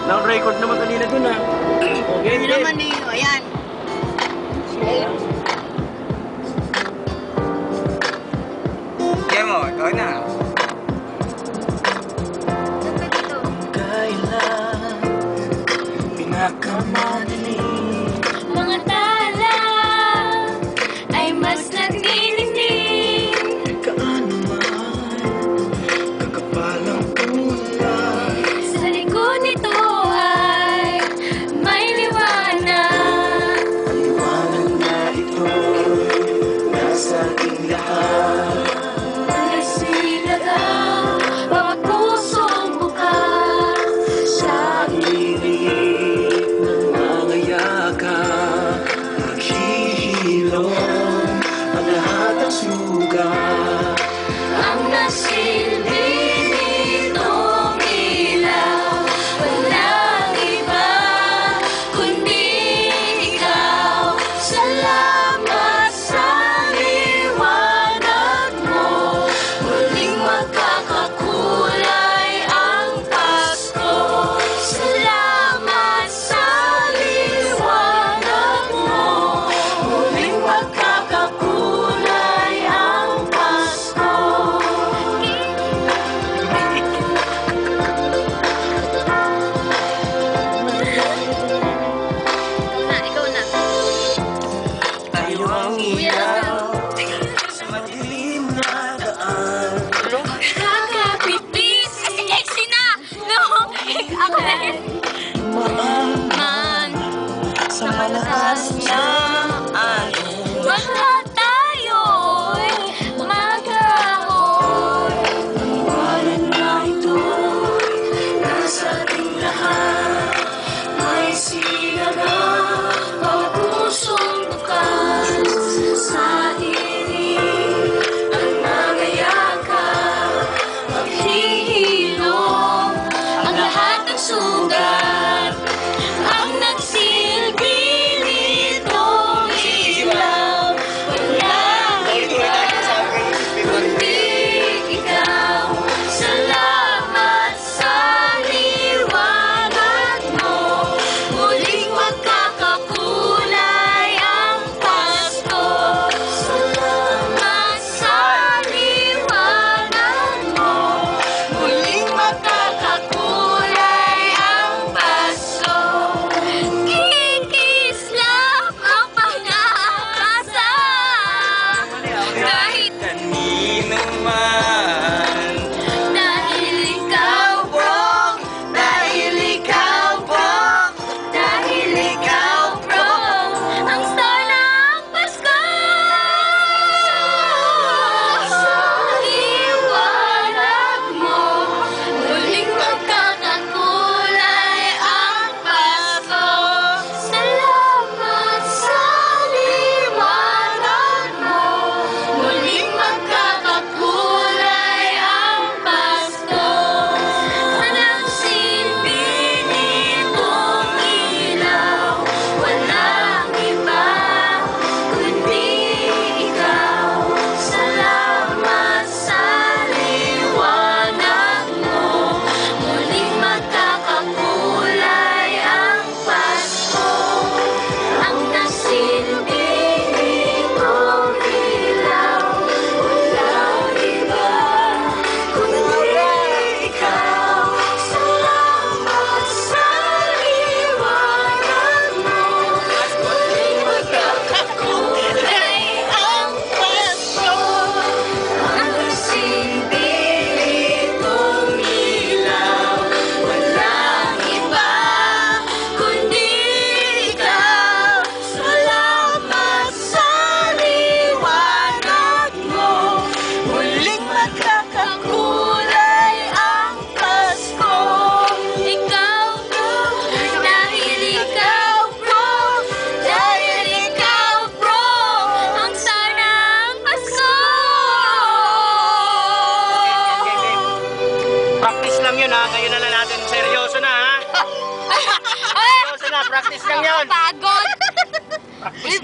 Na-record naman kanina dun ah. Okay, Hindi naman eh. Ayan. Demo, ikaw na. Ganda dito. Kailan pinakamadilim Mga tala ay mas naglilinig. Kaano man kakapalang kulay Sa likod nito ay may liwanag. Liwanag na ito nasa ating lahat Nasilagang bawat pusong bukas. Sa ilig ng mga yakap Naghihilom ang lahat ng sugat Ang nasilbi nitong ilaw, walang iba kundi ikaw. Salamat sa liwanag mo, muling magkakakulay ang Pasko. Salamat sa liwanag mo, muling magkakakulay ang Pasko. Na, ikaw na. Tayo ang ilaw sa madilim na daan Kakapipis! Sexy na! No! Ako na rin. Man, sa malakas na alon basta tayo'y magkahoy. Liwanag na ito nasa ating lahat May silagang bawat pusong bukas. Sa inig ang nagayakap, maghihilom ang lahat ng sugat. Ang nagsilbi nitong ilaw, walang iba kundi ikaw. Salamat sa liwanag mo, muling magkakakulay ang Pasko. Salamat sa liwanag mo, muling magkakakulay ang Pasko. Kikislap ang pag-aasa, kahit Kanino man. dahil ikaw, bro. Dahil ikaw, bro. Dahil ikaw, bro. Ang star ng Pasko. Sa liwanag mo, muling magkakakulay ang Pasko. Salamat sa liwanag mo, muling magkakakulay ang Pasko. Walang silbi nitong ilaw, walang iba kundi ikaw. Salamat sa liwanag mo, muling magkakakulay ang Pasko. Ang nasilbi nitong ilaw, walang iba kundi ikaw. Salamat sa liwanag mo, muling magkakakulay ang Pasko. Ang nasilbi nitong ilaw, walang iba kundi ikaw. Salamat sa liwanag mo, muling magkakakulay ang Pasko. Ikaw, bro, dahil ikaw, bro, dahil ikaw, bro, ang star ng Pasko. Practice lang yun ha, ngayon na natin seryoso na ha Seryoso na, practice lang yun Pagod! Practice nga